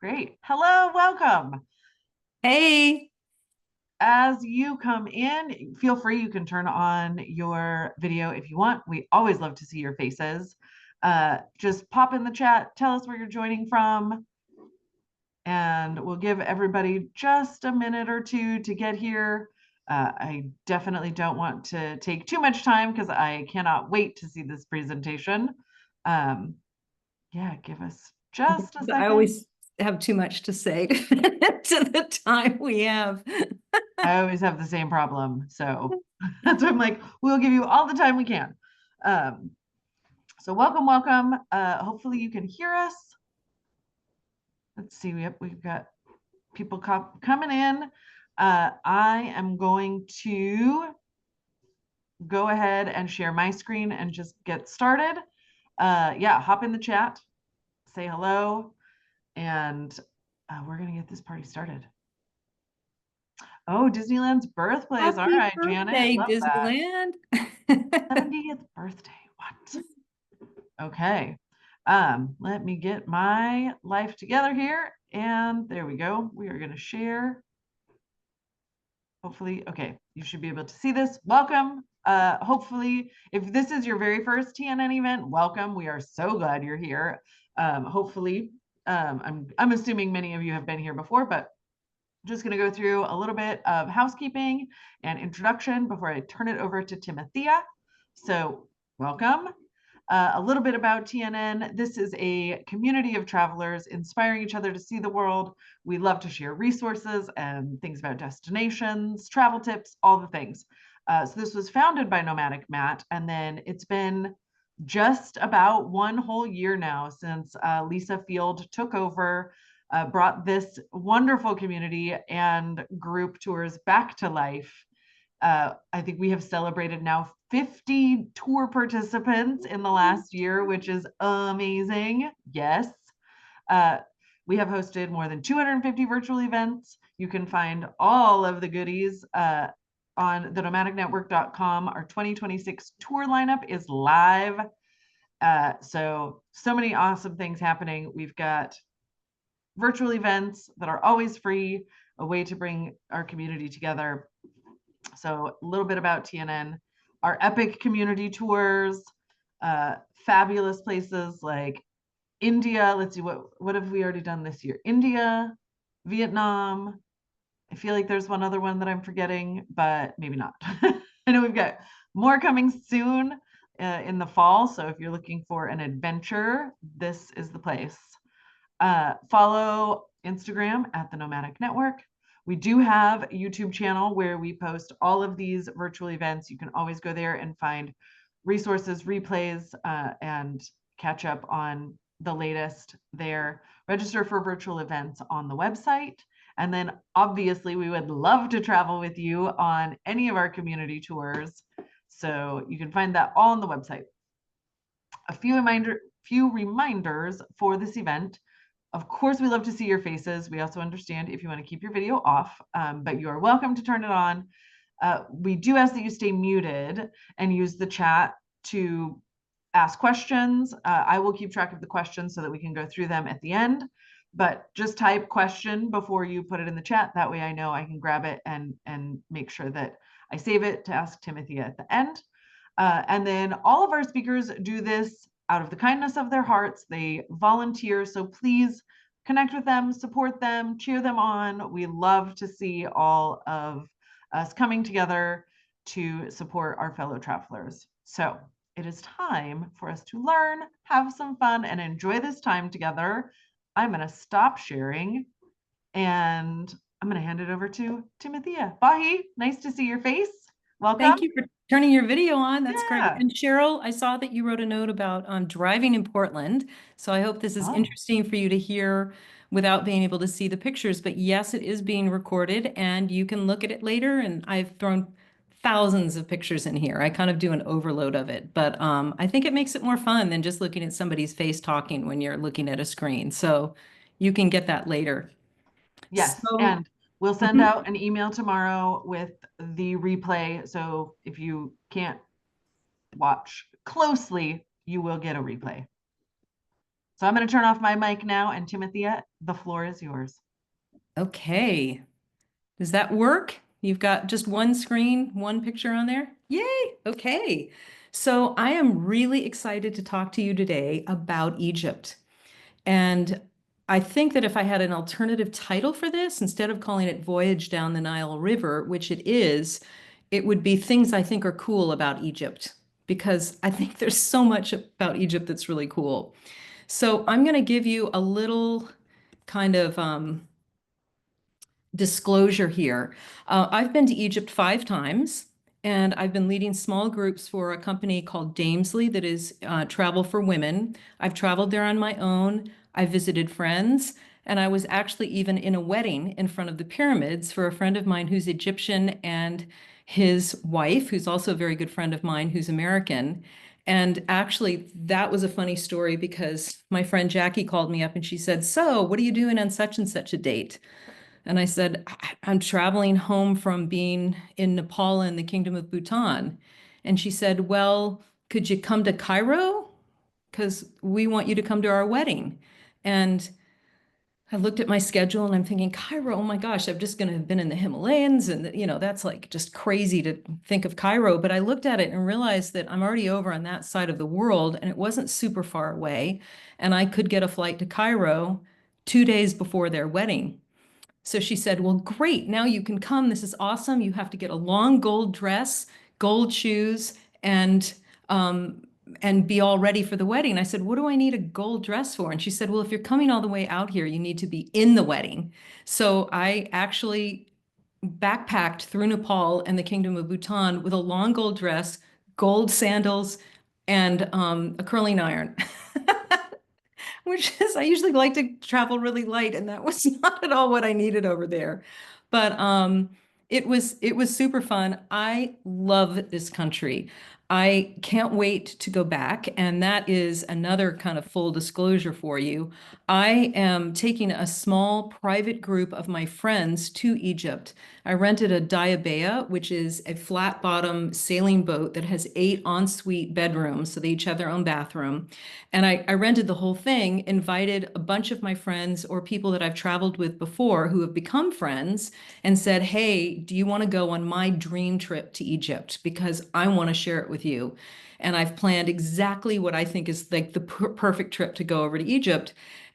Great. Hello, welcome. Hey, As you come in, feel free, you can turn on your video if you want. We always love to see your faces. Just pop in the chat, tell us where you're joining from, and we'll give everybody just a minute or two to get here. I definitely don't want to take too much time because I cannot wait to see this presentation. Yeah, give us just a I second. always have too much to say to the time we have. I always have the same problem. So that's why I'm like, we'll give you all the time we can. Um, so welcome, welcome. Hopefully you can hear us. Let's see, we've got people coming in. I am going to go ahead and share my screen and just get started. Yeah, hop in the chat, say hello, and we're gonna get this party started. Oh, Disneyland's birthplace. All Happy right, Janet, birthday, love that. Disneyland. 70th birthday. What? Okay. Let me get my life together here. And there we go. We are going to share. Hopefully, okay, you should be able to see this. Welcome. Hopefully, if this is your very first TNN event, welcome. We are so glad you're here. Hopefully, I'm assuming many of you have been here before, but just going to go through a little bit of housekeeping and introduction before I turn it over to Timathea. So welcome. A little bit about TNN. This is a community of travelers inspiring each other to see the world. We love to share resources and things about destinations, travel tips, all the things. So this was founded by Nomadic Matt, and then it's been just about one whole year now since Lisa Field took over, brought this wonderful community and group tours back to life. I think we have celebrated now 50 tour participants in the last year, which is amazing. Yes. We have hosted more than 250 virtual events. You can find all of the goodies on thenomadicnetwork.com. Our 2026 tour lineup is live. So many awesome things happening. We've got virtual events that are always free, a way to bring our community together. So a little bit about TNN, our epic community tours, fabulous places like India. Let's see, what have we already done this year? India, Vietnam. I feel like there's one other one that I'm forgetting, but maybe not. I know we've got more coming soon in the fall. So if you're looking for an adventure, this is the place. Follow Instagram at the Nomadic Network. We do have a YouTube channel where we post all of these virtual events. You can always go there and find resources, replays, and catch up on the latest there. Register for virtual events on the website. And then obviously we would love to travel with you on any of our community tours. So you can find that all on the website. A few reminders for this event. Of course, we love to see your faces. We also understand if you want to keep your video off, but you are welcome to turn it on. We do ask that you stay muted and use the chat to ask questions. I will keep track of the questions so that we can go through them at the end, but just type question before you put it in the chat. That way I know I can grab it and make sure that I save it to ask Timathea at the end. And then all of our speakers do this out of the kindness of their hearts. They volunteer, so please connect with them, support them, cheer them on. We love to see all of us coming together to support our fellow travelers. So it is time for us to learn, have some fun, and enjoy this time together. I'm going to stop sharing and I'm going to hand it over to Timathea. Bahi, nice to see your face. Welcome. Thank you for turning your video on. That's great. Yeah. And Cheryl, I saw that you wrote a note about driving in Portland. So I hope this is interesting for you to hear without being able to see the pictures. But yes, it is being recorded and you can look at it later. And I've thrown thousands of pictures in here. I kind of do an overload of it. But I think it makes it more fun than just looking at somebody's face talking when you're looking at a screen. So you can get that later. Yes, So, and we'll send out an email tomorrow with the replay. So if you can't watch closely, you will get a replay. So I'm going to turn off my mic now, and Timothea, the floor is yours. Okay. Does that work? You've got just one screen, one picture on there? Yay! Okay. So I am really excited to talk to you today about Egypt. And I think that if I had an alternative title for this, instead of calling it Voyage Down the Nile River, which it is, it would be Things I Think Are Cool About Egypt, because I think there's so much about Egypt that's really cool. So I'm going to give you a little kind of disclosure here. I've been to Egypt 5 times, and I've been leading small groups for a company called Damesley that is travel for women. I've traveled there on my own. I visited friends, and I was actually even in a wedding in front of the pyramids for a friend of mine who's Egyptian and his wife, who's also a very good friend of mine, who's American. And actually, that was a funny story because my friend Jackie called me up and she said, "So, what are you doing on such and such a date?" And I said, "I'm traveling home from being in Nepal and the Kingdom of Bhutan." And she said, "Well, could you come to Cairo? Because we want you to come to our wedding." And I looked at my schedule and I'm thinking, Cairo, oh my gosh, I'm just going to have been in the Himalayas. And, that's like just crazy to think of Cairo. But I looked at it and realized that I'm already over on that side of the world and it wasn't super far away. And I could get a flight to Cairo 2 days before their wedding. So she said, "Well, great. Now you can come. This is awesome. You have to get a long gold dress, gold shoes, um, and be all ready for the wedding." I said, "What do I need a gold dress for?" And she said, "Well, if you're coming all the way out here, you need to be in the wedding." So I actually backpacked through Nepal and the Kingdom of Bhutan with a long gold dress, gold sandals, and a curling iron. Which is, I usually like to travel really light, and that was not at all what I needed over there. But it was super fun. I love this country. I can't wait to go back, and that is another kind of full disclosure for you. I am taking a small private group of my friends to Egypt. I rented a diabea, which is a flat bottom sailing boat that has 8 ensuite bedrooms, so they each have their own bathroom. And I rented the whole thing, invited a bunch of my friends or people that I've traveled with before who have become friends, and said, "Hey, do you want to go on my dream trip to Egypt? Because I want to share it with you." And I've planned exactly what I think is like the perfect trip to go over to Egypt.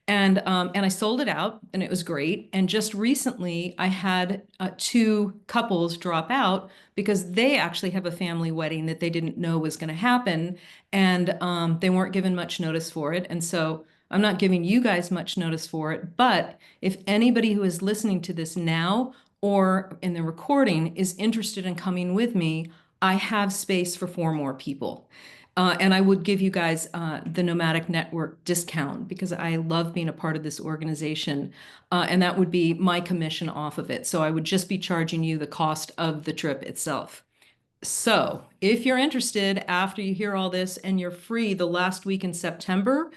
And I sold it out, and it was great. And just recently, I had 2 couples drop out because they actually have a family wedding that they didn't know was going to happen, and they weren't given much notice for it. And so I'm not giving you guys much notice for it. But if anybody who is listening to this now or in the recording is interested in coming with me, I have space for 4 more people. And I would give you guys the Nomadic Network discount because I love being a part of this organization. And that would be my commission off of it. So I would just be charging you the cost of the trip itself. So if you're interested after you hear all this and you're free the last week in September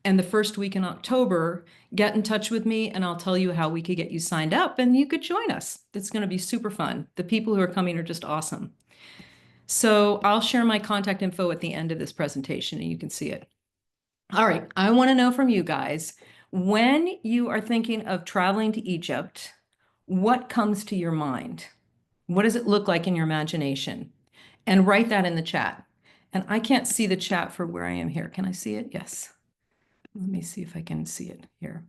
and the first week in October, get in touch with me and I'll tell you how we could get you signed up and you could join us. It's going to be super fun. The people who are coming are just awesome. So I'll share my contact info at the end of this presentation and you can see it. All right, I want to know from you guys, when you are thinking of traveling to Egypt, what comes to your mind? What does it look like in your imagination? And write that in the chat. And I can't see the chat for where I am here. Can I see it? Yes. Let me see if I can see it here.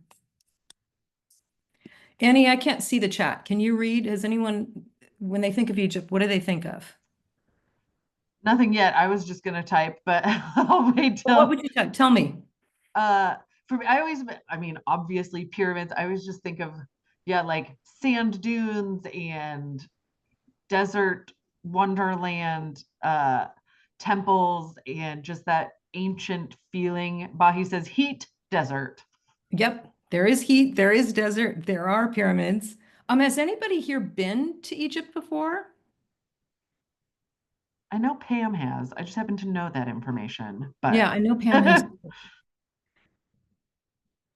Annie, I can't see the chat. Can you read? Has anyone, when they think of Egypt, what do they think of? Nothing yet. I was just going to type, but I'll wait Well, what till. would you tell me? For me, I mean, obviously pyramids. I always just think of, yeah, like sand dunes and desert wonderland, temples, and just that ancient feeling. Bahi says heat desert. Yep, there is heat, there is desert, there are pyramids. Has anybody here been to Egypt before? I know Pam has. I just happen to know that information, but Yeah, I know Pam has.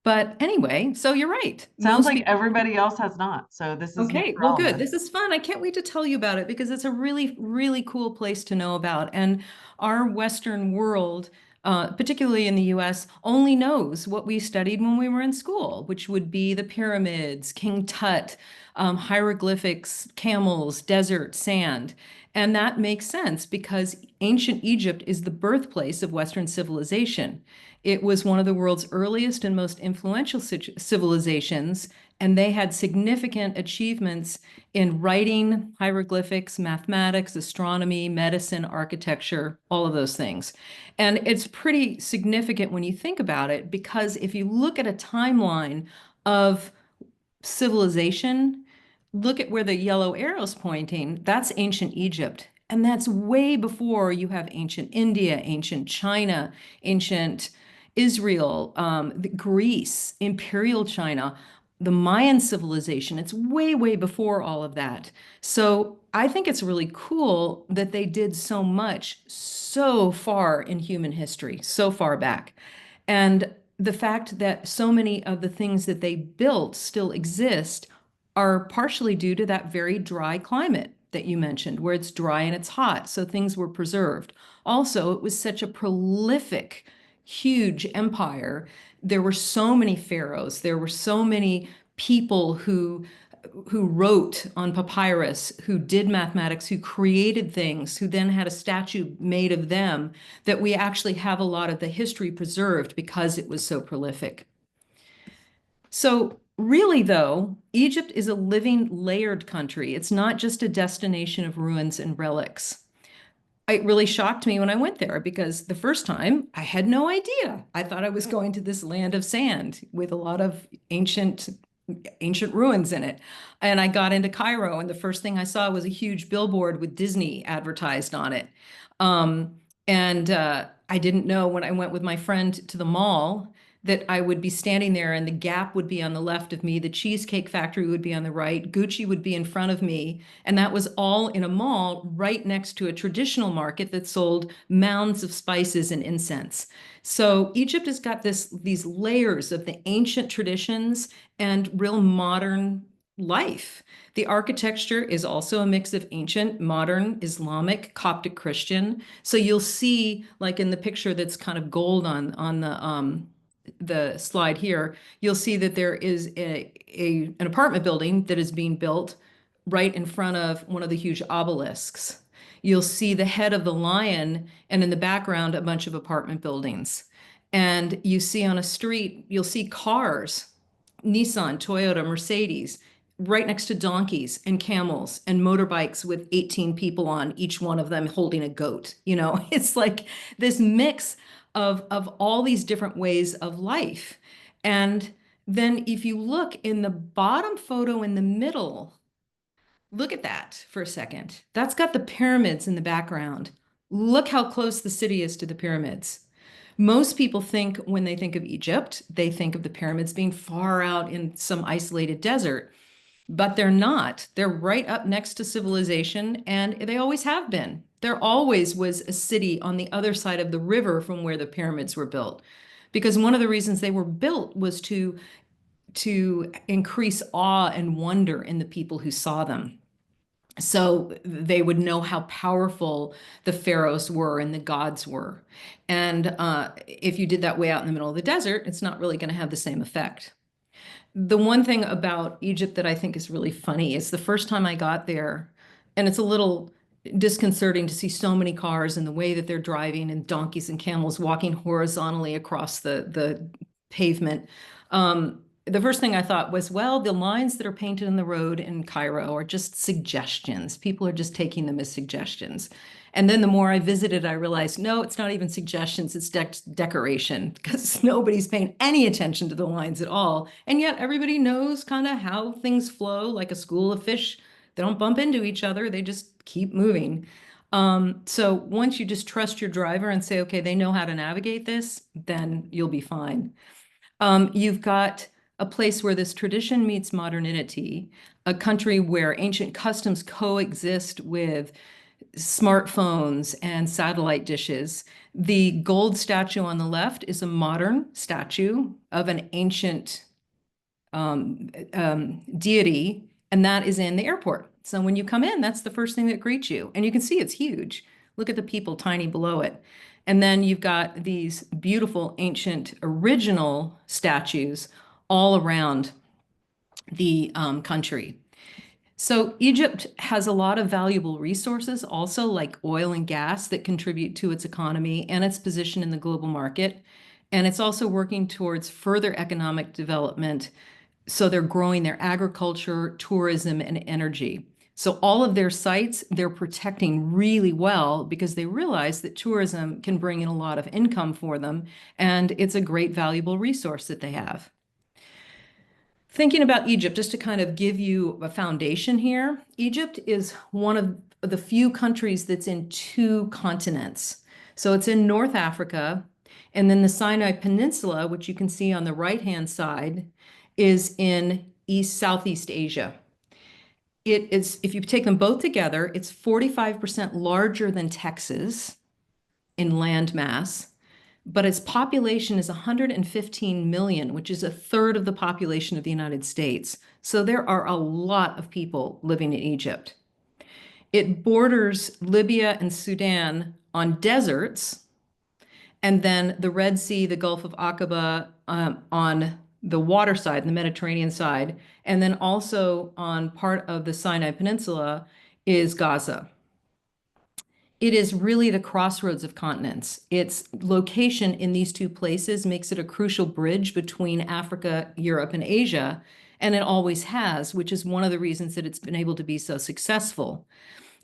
But anyway, so you're right. sounds Most like people. everybody else has not. So this is new Okay, for well, all of good. us. This is fun. I can't wait to tell you about it because it's a really, really cool place to know about. And our Western world particularly in the US, only knows what we studied when we were in school, which would be the pyramids, King Tut, hieroglyphics, camels, desert, sand. And that makes sense because ancient Egypt is the birthplace of Western civilization. It was one of the world's earliest and most influential civilizations, and they had significant achievements in writing, hieroglyphics, mathematics, astronomy, medicine, architecture, all of those things. And it's pretty significant when you think about it, because if you look at a timeline of civilization, look at where the yellow arrow's pointing, that's ancient Egypt. And that's way before you have ancient India, ancient China, ancient Israel, Greece, Imperial China, the Mayan civilization. It's way, way before all of that. So I think it's really cool that they did so much so far in human history, so far back. And the fact that so many of the things that they built still exist are partially due to that very dry climate that you mentioned, where it's dry and it's hot. So things were preserved. Also, it was such a prolific, huge empire. There were so many pharaohs. There were so many people who wrote on papyrus, who did mathematics, who created things, who then had a statue made of them, that we actually have a lot of the history preserved because it was so prolific. So really, though, Egypt is a living, layered country. It's not just a destination of ruins and relics. It really shocked me when I went there because the first time I had no idea. I thought I was going to this land of sand with a lot of ancient ruins in it. And I got into Cairo, and the first thing I saw was a huge billboard with Disney advertised on it. And I didn't know when I went with my friend to the mall that I would be standing there and the Gap would be on the left of me, the Cheesecake Factory would be on the right, Gucci would be in front of me, and that was all in a mall right next to a traditional market that sold mounds of spices and incense. So Egypt has got these layers of the ancient traditions and real modern life. The architecture is also a mix of ancient, modern, Islamic, Coptic Christian. So you'll see, like in the picture that's kind of gold on the slide here, you'll see that there is an apartment building that is being built right in front of one of the huge obelisks. You'll see the head of the lion, and in the background, a bunch of apartment buildings. And you see on a street, you'll see cars, Nissan, Toyota, Mercedes, right next to donkeys and camels and motorbikes with 18 people on, each one of them holding a goat. You know, it's like this mix of all these different ways of life. And then if you look in the bottom photo in the middle, look at that for a second. That's got the pyramids in the background. Look how close the city is to the pyramids. Most people think when they think of Egypt, they think of the pyramids being far out in some isolated desert, but they're not. They're right up next to civilization, and they always have been. There always was a city on the other side of the river from where the pyramids were built, because one of the reasons they were built was to increase awe and wonder in the people who saw them. So they would know how powerful the pharaohs were and the gods were. And if you did that way out in the middle of the desert, it's not really going to have the same effect. The one thing about Egypt that I think is really funny is the first time I got there, and it's a little disconcerting to see so many cars and the way that they're driving, and donkeys and camels walking horizontally across the pavement. The first thing I thought was, well, the lines that are painted in the road in Cairo are just suggestions. People are just taking them as suggestions. And then the more I visited, I realized, no, it's not even suggestions, it's decoration, because nobody's paying any attention to the lines at all. And yet everybody knows kind of how things flow, like a school of fish. They don't bump into each other, they just keep moving. So once you just trust your driver and say, okay, they know how to navigate this, then you'll be fine. You've got a place where this tradition meets modernity, a country where ancient customs coexist with smartphones and satellite dishes. The gold statue on the left is a modern statue of an ancient deity, and that is in the airport. So when you come in, that's the first thing that greets you. And you can see it's huge. Look at the people tiny below it. And then you've got these beautiful ancient original statues all around the country. So Egypt has a lot of valuable resources also, like oil and gas, that contribute to its economy and its position in the global market. And it's also working towards further economic development. So they're growing their agriculture, tourism, and energy. So all of their sites, they're protecting really well because they realize that tourism can bring in a lot of income for them, and it's a great valuable resource that they have. Thinking about Egypt, just to kind of give you a foundation here, Egypt is one of the few countries that's in two continents. So it's in North Africa, and then the Sinai Peninsula, which you can see on the right-hand side, is in Southeast Asia. It is, if you take them both together, it's 45% larger than Texas in land mass, but its population is 115 million, which is a third of the population of the United States. So there are a lot of people living in Egypt. It borders Libya and Sudan on deserts, and then the Red Sea, the Gulf of Aqaba on the water side, the Mediterranean side, and then also on part of the Sinai Peninsula is Gaza. It is really the crossroads of continents. Its location in these two places makes it a crucial bridge between Africa, Europe, and Asia, and it always has, which is one of the reasons that it's been able to be so successful.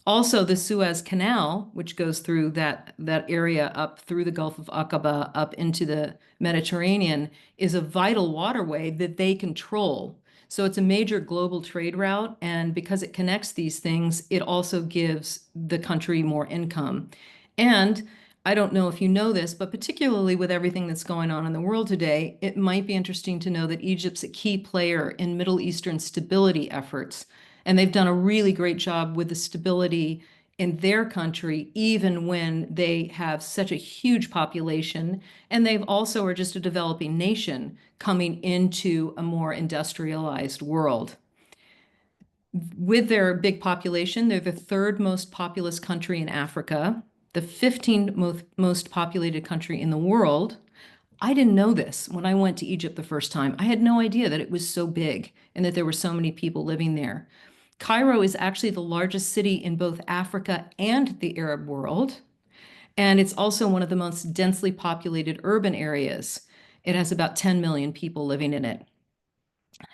Also, the Suez Canal, which goes through that area up through the Gulf of Aqaba up into the Mediterranean, is a vital waterway that they control. So it's a major global trade route, and because it connects these things, it also gives the country more income. And I don't know if you know this, but particularly with everything that's going on in the world today, it might be interesting to know that Egypt's a key player in Middle Eastern stability efforts. And they've done a really great job with the stability in their country, even when they have such a huge population. And they've also are just a developing nation coming into a more industrialized world. With their big population, they're the third most populous country in Africa, the 15th most populated country in the world. I didn't know this when I went to Egypt the first time. I had no idea that it was so big and that there were so many people living there. Cairo is actually the largest city in both Africa and the Arab world, and it's also one of the most densely populated urban areas. It has about 10 million people living in it.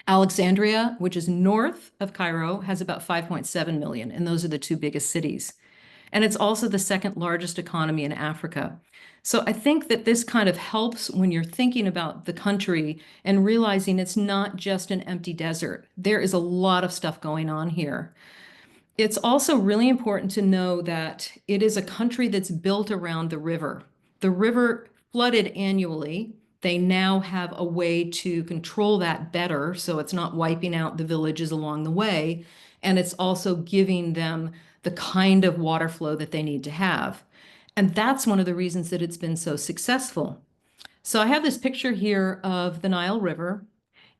Alexandria, which is north of Cairo, has about 5.7 million, and those are the two biggest cities. And it's also the second largest economy in Africa. So I think that this kind of helps when you're thinking about the country and realizing it's not just an empty desert. There is a lot of stuff going on here. It's also really important to know that it is a country that's built around the river. The river flooded annually. They now have a way to control that better, so it's not wiping out the villages along the way. And it's also giving them the kind of water flow that they need to have. And that's one of the reasons that it's been so successful. So I have this picture here of the Nile River.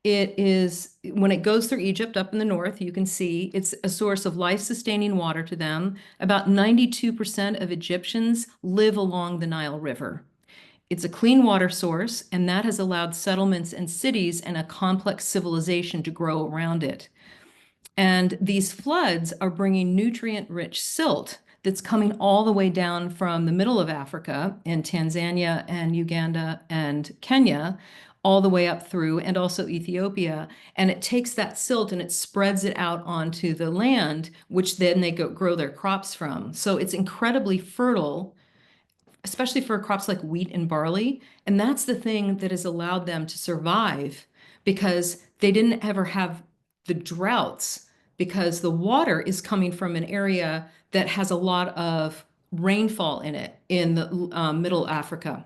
It is, when it goes through Egypt up in the north, you can see it's a source of life-sustaining water to them. About 92% of Egyptians live along the Nile River. It's a clean water source, and that has allowed settlements and cities and a complex civilization to grow around it. And these floods are bringing nutrient-rich silt that's coming all the way down from the middle of Africa in Tanzania and Uganda and Kenya, all the way up through, and also Ethiopia. And it takes that silt and it spreads it out onto the land, which then they grow their crops from. So it's incredibly fertile, especially for crops like wheat and barley. And that's the thing that has allowed them to survive, because they didn't ever have the droughts, because the water is coming from an area that has a lot of rainfall in it in the middle Africa.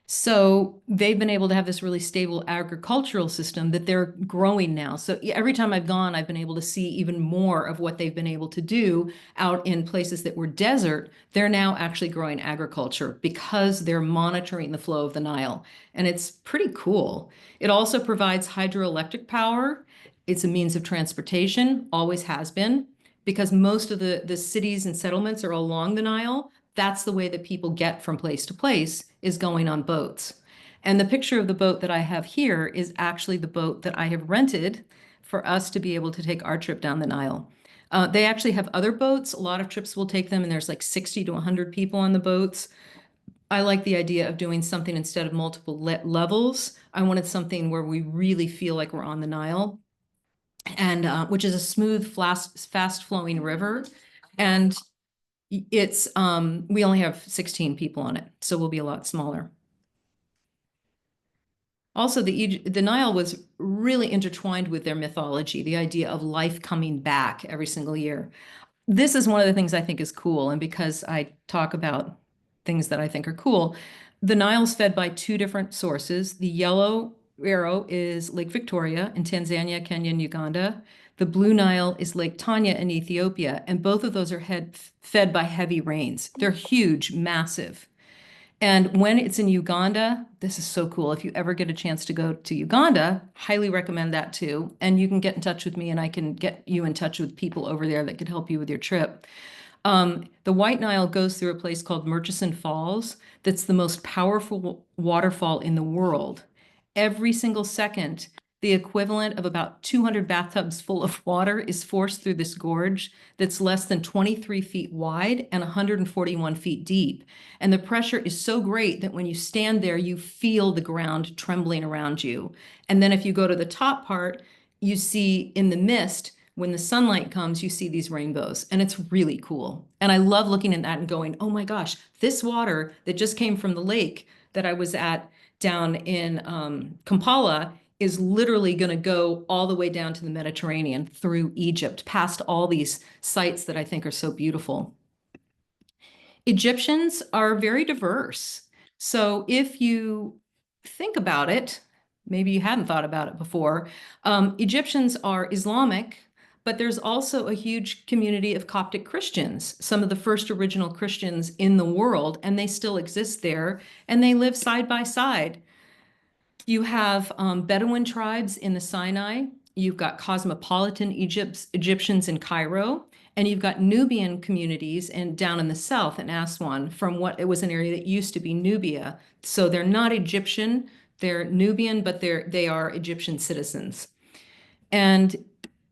So they've been able to have this really stable agricultural system that they're growing now. So every time I've gone, I've been able to see even more of what they've been able to do out in places that were desert. They're now actually growing agriculture because they're monitoring the flow of the Nile. And it's pretty cool. It also provides hydroelectric power. It's a means of transportation, always has been, because most of the cities and settlements are along the Nile. that's the way that people get from place to place, is going on boats. And the picture of the boat that I have here is actually the boat that I have rented for us to be able to take our trip down the Nile. They actually have other boats. A lot of trips will take them, and there's like 60 to 100 people on the boats. I like the idea of doing something instead of multiple levels. I wanted something where we really feel like we're on the Nile, and which is a smooth, fast flowing river. And it's we only have 16 people on it, so we'll be a lot smaller. Also, the Nile was really intertwined with their mythology, the idea of life coming back every single year. This is one of the things I think is cool. And because I talk about things that I think are cool, the Nile's fed by two different sources. The yellow arrow is Lake Victoria in Tanzania, Kenya, and Uganda. The blue Nile is Lake Tanya in Ethiopia. And both of those are fed by heavy rains. They're huge, massive. And when it's in Uganda, this is so cool. If you ever get a chance to go to Uganda, highly recommend that too. And you can get in touch with me and I can get you in touch with people over there that could help you with your trip. The White Nile goes through a place called Murchison Falls that's the most powerful waterfall in the world. Every single second, the equivalent of about 200 bathtubs full of water is forced through this gorge that's less than 23 feet wide and 141 feet deep. And the pressure is so great that when you stand there, you feel the ground trembling around you. And then if you go to the top part, you see in the mist, when the sunlight comes, you see these rainbows, and it's really cool. And I love looking at that and going, oh my gosh, this water that just came from the lake that I was at down in Kampala is literally going to go all the way down to the Mediterranean through Egypt, past all these sites that I think are so beautiful. Egyptians are very diverse. So if you think about it, maybe you hadn't thought about it before, Egyptians are Islamic, but there's also a huge community of Coptic Christians, some of the first original Christians in the world, and they still exist there, and they live side by side. You have Bedouin tribes in the Sinai. You've got cosmopolitan Egyptians in Cairo, and you've got Nubian communities down in the south in Aswan, from what it was an area that used to be Nubia. So they're not Egyptian, they're Nubian, but they are Egyptian citizens. And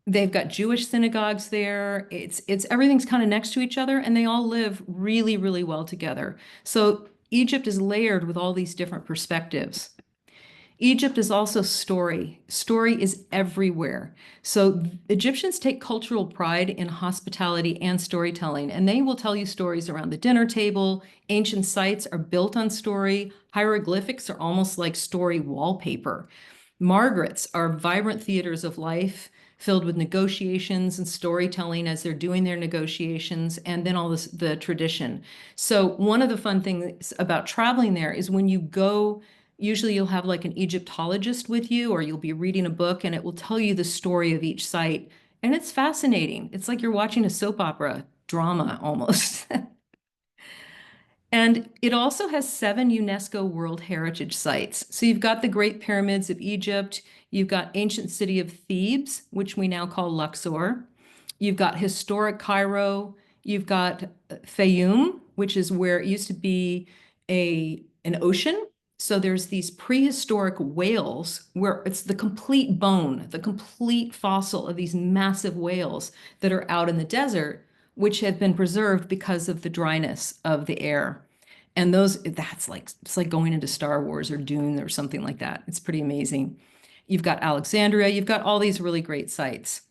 they've got Jewish synagogues there. It's everything's kind of next to each other, and they all live really, really well together. So Egypt is layered with all these different perspectives. Egypt is also story. Story is everywhere. So Egyptians take cultural pride in hospitality and storytelling, and they will tell you stories around the dinner table. Ancient sites are built on story. Hieroglyphics are almost like story wallpaper. Margarets are vibrant theaters of life filled with negotiations and storytelling as they're doing their negotiations, and then all this, the tradition. So one of the fun things about traveling there is when you go, usually you'll have like an Egyptologist with you, or you'll be reading a book and it will tell you the story of each site. And it's fascinating. It's like you're watching a soap opera drama almost. And it also has 7 UNESCO World Heritage Sites. So you've got the Great Pyramids of Egypt, you've got ancient city of Thebes, which we now call Luxor. You've got historic Cairo, you've got Fayum, which is where it used to be an ocean. So there's these prehistoric whales where it's the complete bone, the complete fossil of these massive whales that are out in the desert, which have been preserved because of the dryness of the air. And that's like, it's like going into Star Wars or Dune or something like that. It's pretty amazing. You've got Alexandria, you've got all these really great sites.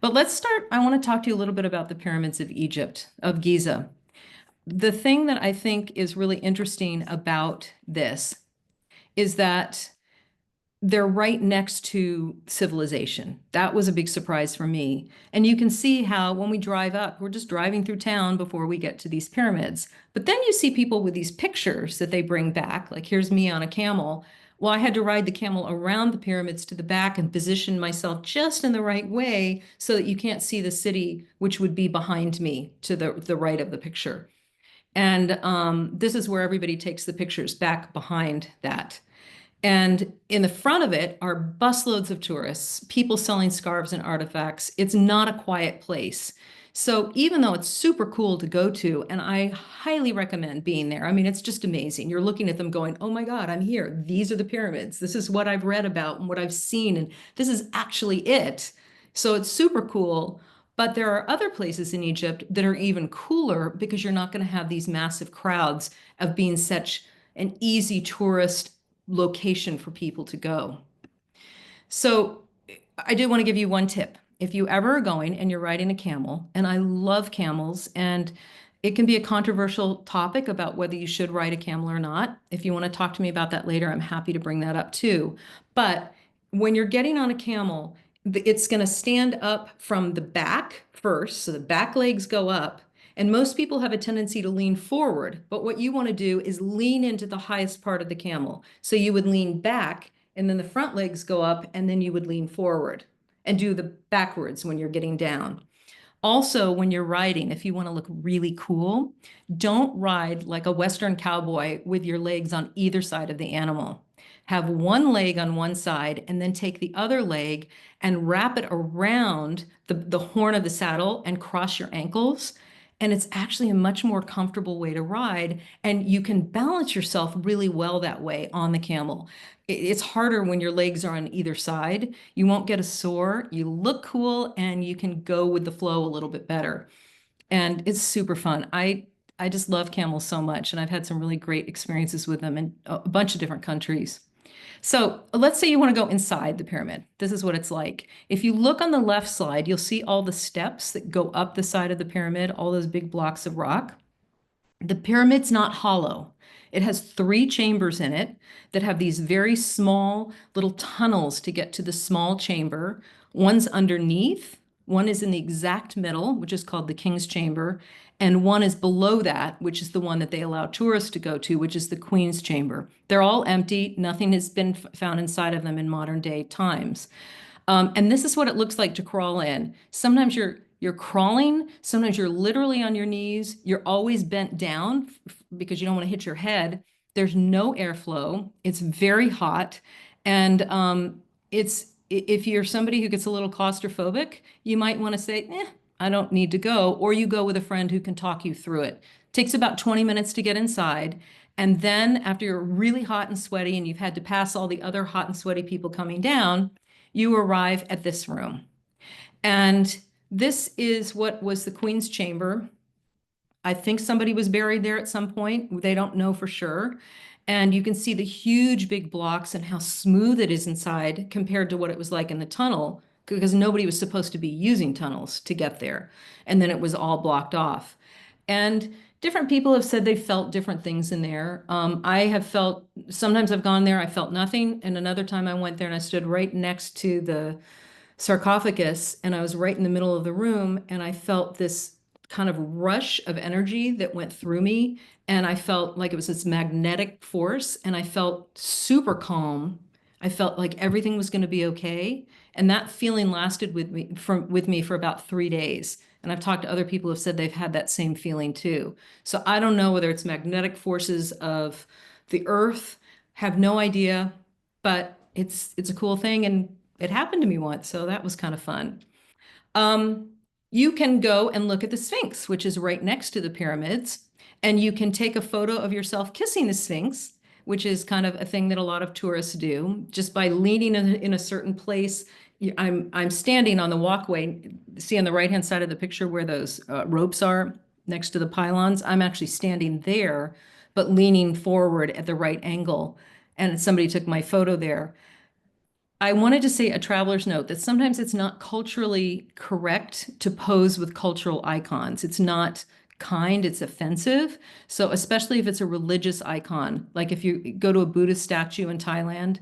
But let's start, I want to talk to you a little bit about the pyramids of Egypt, of Giza. The thing that I think is really interesting about this is that they're right next to civilization. That was a big surprise for me. And you can see how when we drive up, we're just driving through town before we get to these pyramids. But then you see people with these pictures that they bring back, like here's me on a camel. Well, I had to ride the camel around the pyramids to the back and position myself just in the right way so that you can't see the city, which would be behind me to the right of the picture. And this is where everybody takes the pictures back behind that. And in the front of it are busloads of tourists, people selling scarves and artifacts. It's not a quiet place. So even though it's super cool to go to, and I highly recommend being there. I mean, it's just amazing. You're looking at them going, oh my God, I'm here. These are the pyramids. This is what I've read about and what I've seen. And this is actually it. So it's super cool. But there are other places in Egypt that are even cooler because you're not going to have these massive crowds of being such an easy tourist location for people to go. So I do want to give you one tip. If you ever are going and you're riding a camel, and I love camels, and it can be a controversial topic about whether you should ride a camel or not. If you want to talk to me about that later, I'm happy to bring that up too. But when you're getting on a camel, it's going to stand up from the back first. So the back legs go up. And most people have a tendency to lean forward. But what you want to do is lean into the highest part of the camel. So you would lean back and then the front legs go up and then you would lean forward and do the backwards when you're getting down. Also, when you're riding, if you want to look really cool, don't ride like a Western cowboy with your legs on either side of the animal. Have one leg on one side and then take the other leg and wrap it around the horn of the saddle and cross your ankles. And it's actually a much more comfortable way to ride. And you can balance yourself really well that way on the camel. It's harder when your legs are on either side. You won't get a sore, you look cool, and you can go with the flow a little bit better. And it's super fun. I just love camels so much, and I've had some really great experiences with them in a bunch of different countries. So let's say you want to go inside the pyramid. This is what it's like. If you look on the left side, you'll see all the steps that go up the side of the pyramid, all those big blocks of rock. The pyramid's not hollow. It has three chambers in it that have these very small little tunnels to get to the small chamber. One's underneath, one is in the exact middle, which is called the King's Chamber, and one is below that, which is the one that they allow tourists to go to, which is the Queen's Chamber. They're all empty. Nothing has been found inside of them in modern day times. And this is what it looks like to crawl in. Sometimes you're crawling, sometimes you're literally on your knees. You're always bent down because you don't want to hit your head. There's no airflow. It's very hot. And if you're somebody who gets a little claustrophobic, you might want to say, I don't need to go. Or you go with a friend who can talk you through it. Takes about 20 minutes to get inside. And then after you're really hot and sweaty and you've had to pass all the other hot and sweaty people coming down, you arrive at this room. And this is what was the Queen's Chamber. I think somebody was buried there at some point. They don't know for sure. And you can see the huge big blocks and how smooth it is inside compared to what it was like in the tunnel, because nobody was supposed to be using tunnels to get there. And then it was all blocked off. And different people have said they felt different things in there. I have felt, sometimes I've gone there, I felt nothing. And another time I went there and I stood right next to the sarcophagus and I was right in the middle of the room and I felt this kind of rush of energy that went through me. And I felt like it was this magnetic force and I felt super calm. I felt like everything was going to be okay. And that feeling lasted with me for about 3 days. And I've talked to other people who have said they've had that same feeling too. So I don't know whether it's magnetic forces of the earth, have no idea, but it's a cool thing and it happened to me once, so that was kind of fun. You can go and look at the Sphinx, which is right next to the pyramids, and you can take a photo of yourself kissing the Sphinx, which is kind of a thing that a lot of tourists do, just by leaning in a certain place. I'm standing on the walkway. See on the right-hand side of the picture where those ropes are next to the pylons? I'm actually standing there, but leaning forward at the right angle. And somebody took my photo there. I wanted to say a traveler's note that sometimes it's not culturally correct to pose with cultural icons. It's not kind, it's offensive. So especially if it's a religious icon, like if you go to a Buddhist statue in Thailand,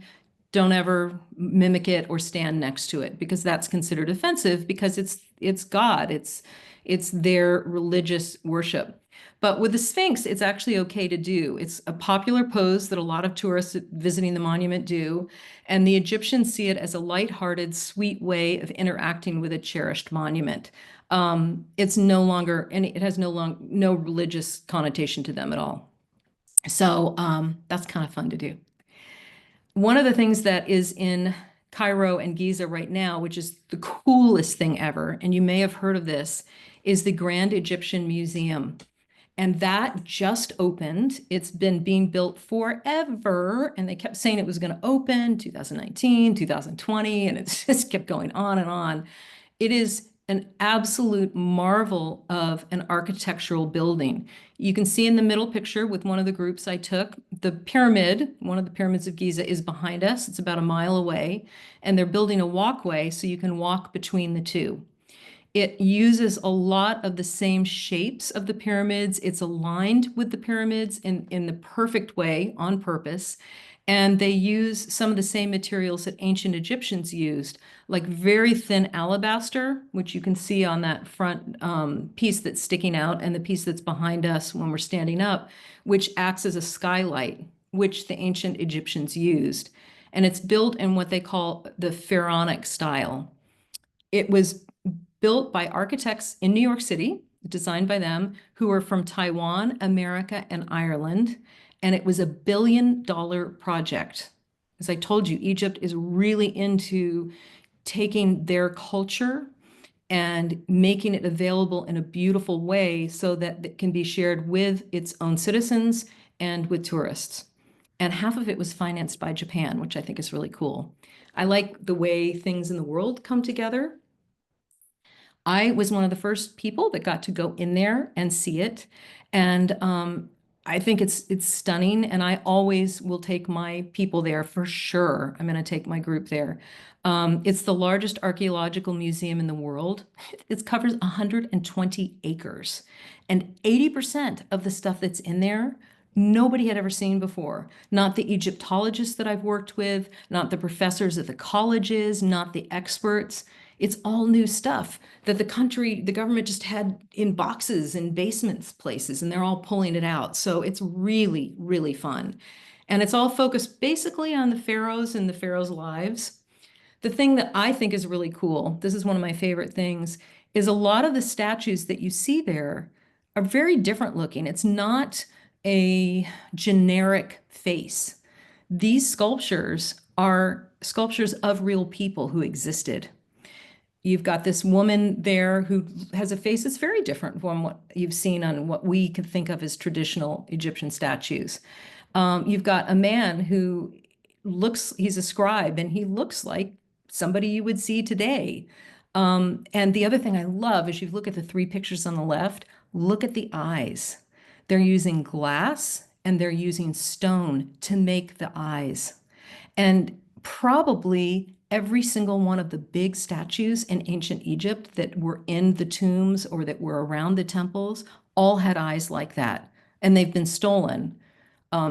don't ever mimic it or stand next to it because that's considered offensive because it's God, it's their religious worship. But with the Sphinx, it's actually okay to do. It's a popular pose that a lot of tourists visiting the monument do, and the Egyptians see it as a lighthearted, sweet way of interacting with a cherished monument. It's no longer it has no religious connotation to them at all. So that's kind of fun to do. One of the things that is in Cairo and Giza right now, which is the coolest thing ever, and you may have heard of this, is the Grand Egyptian Museum. And that just opened. It's been being built forever. And they kept saying it was going to open 2019, 2020, and it just kept going on and on. It is an absolute marvel of an architectural building. You can see in the middle picture with one of the groups I took, the pyramid, one of the pyramids of Giza is behind us. It's about a mile away, and they're building a walkway so you can walk between the two. It uses a lot of the same shapes of the pyramids. It's aligned with the pyramids in the perfect way on purpose. And they use some of the same materials that ancient Egyptians used, like very thin alabaster, which you can see on that front piece that's sticking out and the piece that's behind us when we're standing up, which acts as a skylight, which the ancient Egyptians used. And it's built in what they call the pharaonic style. It was built by architects in New York City, designed by them, who are from Taiwan, America, and Ireland. And it was $1 billion project. As I told you, Egypt is really into taking their culture and making it available in a beautiful way so that it can be shared with its own citizens and with tourists. And half of it was financed by Japan, which I think is really cool. I like the way things in the world come together. I was one of the first people that got to go in there and see it. And I think it's stunning. And I always will take my people there for sure. I'm going to take my group there. It's the largest archaeological museum in the world. It covers 120 acres. And 80% of the stuff that's in there, nobody had ever seen before. Not the Egyptologists that I've worked with, not the professors at the colleges, not the experts. It's all new stuff that the government just had in boxes in basements places, and they're all pulling it out. So it's really, really fun. And it's all focused basically on the pharaohs and the pharaohs' lives. The thing that I think is really cool, this is one of my favorite things, is a lot of the statues that you see there are very different looking. It's not a generic face. These sculptures are sculptures of real people who existed. You've got this woman there who has a face that's very different from what you've seen on what we can think of as traditional Egyptian statues. You've got a man who he's a scribe, and he looks like somebody you would see today. And the other thing I love is you look at the three pictures on the left, look at the eyes. They're using glass and they're using stone to make the eyes. And probably every single one of the big statues in ancient Egypt that were in the tombs or that were around the temples all had eyes like that. And they've been stolen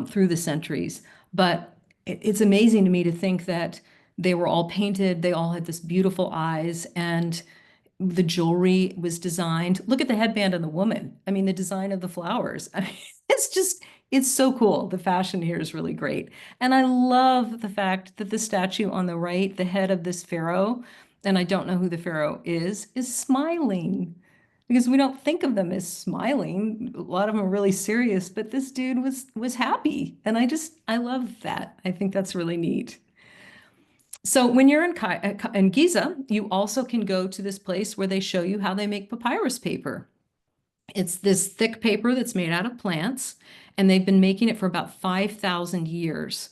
through the centuries. But it's amazing to me to think that they were all painted, they all had this beautiful eyes, and the jewelry was designed. Look at the headband on the woman. I mean, the design of the flowers. I mean, it's so cool. The fashion here is really great. And I love the fact that the statue on the right, the head of this pharaoh, and I don't know who the pharaoh is smiling, because we don't think of them as smiling. A lot of them are really serious, but this dude was happy. And I love that. I think that's really neat. So when you're in Giza, you also can go to this place where they show you how they make papyrus paper. It's this thick paper that's made out of plants, and they've been making it for about 5,000 years.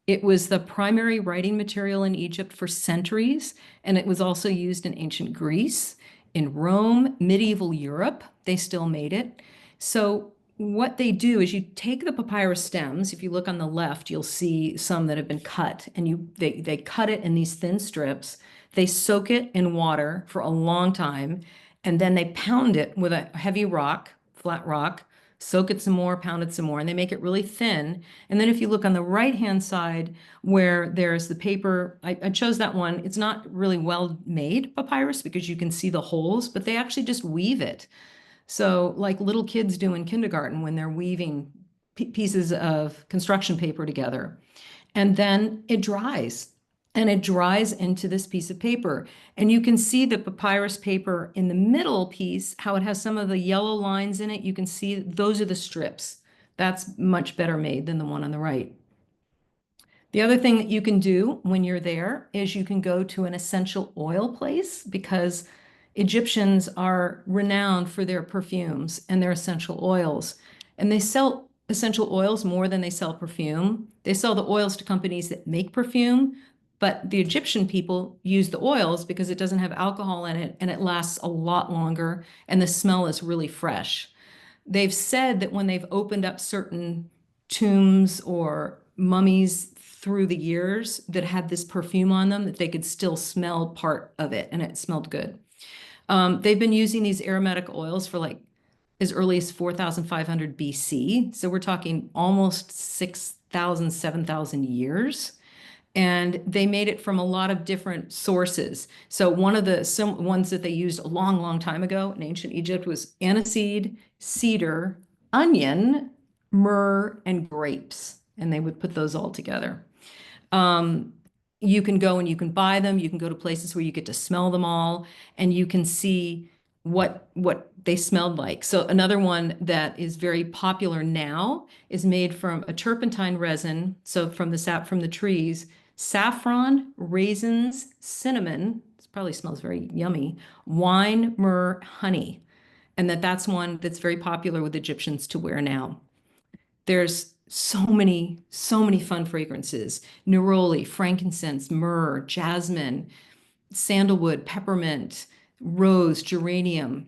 It was the primary writing material in Egypt for centuries, and it was also used in ancient Greece, in Rome, medieval Europe. They still made it. So what they do is you take the papyrus stems. If you look on the left, you'll see some that have been cut, and they cut it in these thin strips. They soak it in water for a long time, and then they pound it with a heavy rock, flat rock, soak it some more, pound it some more, and they make it really thin. And then if you look on the right-hand side where there's the paper, I chose that one. It's not really well made papyrus because you can see the holes, but they actually just weave it. So like little kids do in kindergarten when they're weaving pieces of construction paper together. And then it dries. And it dries into this piece of paper. And you can see the papyrus paper in the middle piece, how it has some of the yellow lines in it. You can see those are the strips. That's much better made than the one on the right. The other thing that you can do when you're there is you can go to an essential oil place, because Egyptians are renowned for their perfumes and their essential oils. And they sell essential oils more than they sell perfume. They sell the oils to companies that make perfume, but the Egyptian people use the oils because it doesn't have alcohol in it and it lasts a lot longer and the smell is really fresh. They've said that when they've opened up certain tombs or mummies through the years that had this perfume on them, that they could still smell part of it and it smelled good. They've been using these aromatic oils for like as early as 4,500 BC. So we're talking almost 6,000, 7,000 years. And they made it from a lot of different sources. So one of the some ones that they used a long, long time ago in ancient Egypt was aniseed, cedar, onion, myrrh, and grapes. And they would put those all together. Um, you can go and you can buy them. You can go to places where you get to smell them all, and you can see what they smelled like. So another one that is very popular now is made from a turpentine resin. So from the sap from the trees, saffron, raisins, cinnamon. This probably smells very yummy. Wine, myrrh, honey, and that's one that's very popular with Egyptians to wear now. There's so many fun fragrances: neroli, frankincense, myrrh, jasmine, sandalwood, peppermint, rose, geranium.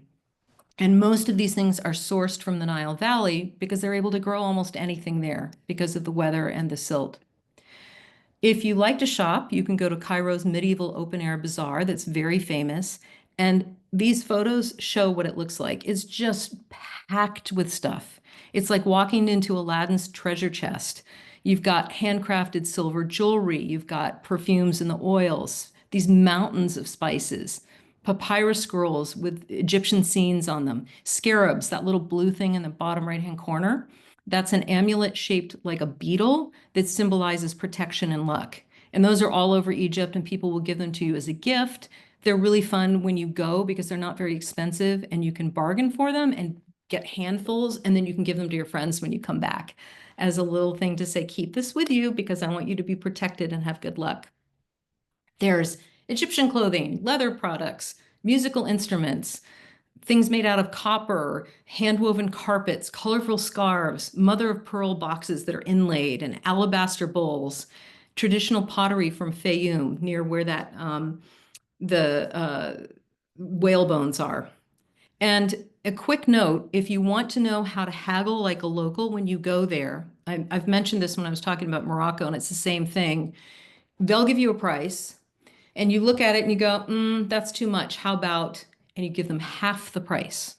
And most of these things are sourced from the Nile Valley because they're able to grow almost anything there because of the weather and the silt. If you like to shop, you can go to Cairo's medieval open air bazaar that's very famous. And these photos show what it looks like. It's just packed with stuff. It's like walking into Aladdin's treasure chest. You've got handcrafted silver jewelry. You've got perfumes and the oils, these mountains of spices, papyrus scrolls with Egyptian scenes on them, scarabs, that little blue thing in the bottom right-hand corner. That's an amulet shaped like a beetle that symbolizes protection and luck. And those are all over Egypt, and people will give them to you as a gift. They're really fun when you go because they're not very expensive, and you can bargain for them and get handfuls, and then you can give them to your friends when you come back as a little thing to say, keep this with you because I want you to be protected and have good luck. There's Egyptian clothing, leather products, musical instruments, things made out of copper, hand-woven carpets, colorful scarves, mother of pearl boxes that are inlaid, and alabaster bowls, traditional pottery from Fayum, near where the whale bones are. And a quick note, if you want to know how to haggle like a local when you go there, I've mentioned this when I was talking about Morocco, and it's the same thing. They'll give you a price, and you look at it and you go, that's too much. How about, and you give them half the price.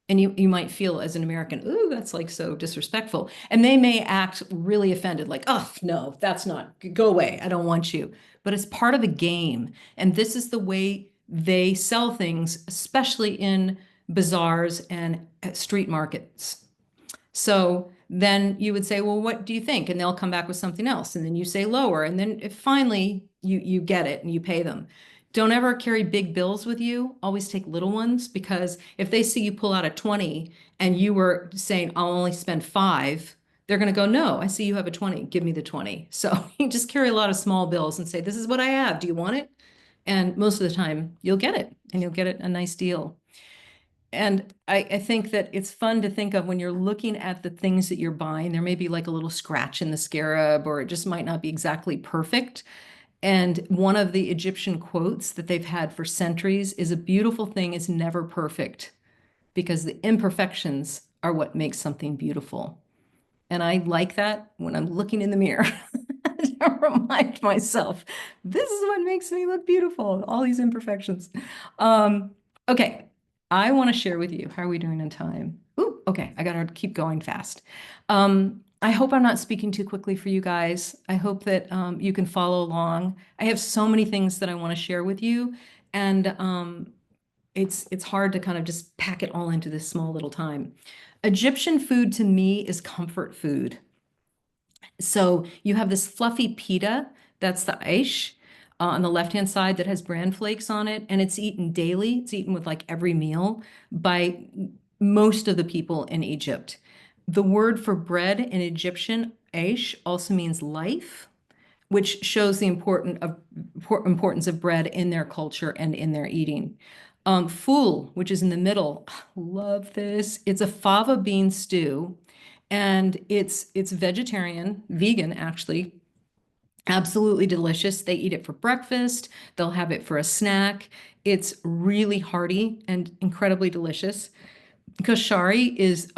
And you might feel as an American, ooh, that's like so disrespectful. And they may act really offended, like, oh, no, that's not, go away. I don't want you. But it's part of the game. And this is the way they sell things, especially in bazaars and street markets. So then you would say, well, what do you think? And they'll come back with something else. And then you say lower. And then if finally you get it and you pay them. Don't ever carry big bills with you. Always take little ones, because if they see you pull out a 20 and you were saying, I'll only spend 5, they're going to go, no, I see you have a 20. Give me the 20. So you just carry a lot of small bills and say, this is what I have. Do you want it? And most of the time you'll get it, and you'll get it a nice deal. And I think that it's fun to think of when you're looking at the things that you're buying. There may be like a little scratch in the scarab, or it just might not be exactly perfect. And one of the Egyptian quotes that they've had for centuries is, a beautiful thing is never perfect, because the imperfections are what makes something beautiful. And I like that when I'm looking in the mirror to remind myself, this is what makes me look beautiful, all these imperfections. Okay, I want to share with you, how are we doing in time? Ooh, okay, I gotta keep going fast. I hope I'm not speaking too quickly for you guys. I hope that you can follow along. I have so many things that I want to share with you, and it's hard to kind of just pack it all into this small little time. Egyptian food to me is comfort food. So you have this fluffy pita, that's the aish, on the left-hand side, that has bran flakes on it, and it's eaten daily. It's eaten with like every meal by most of the people in Egypt. The word for bread in Egyptian, aish, also means life, which shows the importance of bread in their culture and in their eating. Fool, which is in the middle. Love this. It's a fava bean stew, and it's vegetarian, vegan actually. Absolutely delicious. They eat it for breakfast. They'll have it for a snack. It's really hearty and incredibly delicious. Koshari is